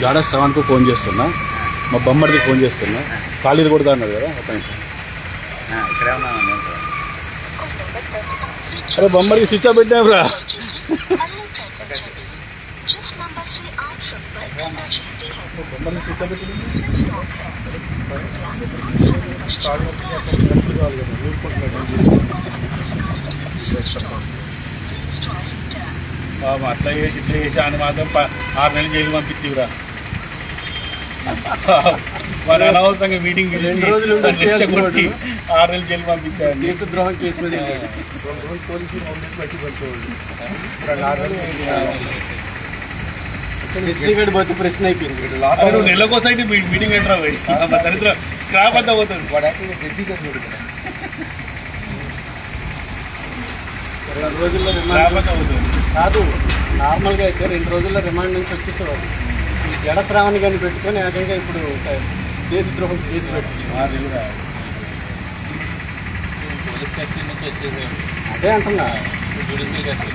జాడా శ్రవణ్కు phone చేస్తున్నా, మా బొమ్మడికి phone చేస్తున్నా. ఖాళీలు కొడతా అన్నారు కదా, ఒక నిమిషం. అరే బొమ్మడికి స్విచ్ ఆఫ్ పెట్టినావురా. బొమ్మడికి స్విచ్ ఆఫ్ పెట్టింది. అట్లా చేసి ఇట్లా చేసి అని మాత్రం 6 నెలలు జైలు పంపించిరా. మరి అనవసరంగా మీటింగ్ 2 రోజులు 6 నెలలు జైలు పంపించారు. దేశద్రోహం కేసు మీద పోతే ప్రశ్న అయిపోయింది. నెలకోసైతే మీటింగ్ ఎంటర్ పోయి దరిద్ర స్క్రాప్ అంతా పోతుంది. వాడు యాక్చువల్గా జడ్జి గారు 2 రోజుల్లో రిమాండ్ కాదు. నార్మల్గా అయితే 2 రోజుల్లో రిమాండ్ నుంచి వచ్చేసేవాడు. ఈ జడ శ్రావణ్ గారిని పెట్టుకొని ఏకంగా ఇప్పుడు దేశద్రోహం కేసు పెట్టించారు. పోలీస్ కస్టడీ నుంచి వచ్చేసాడు. అదే అంటున్నా. Judicial custody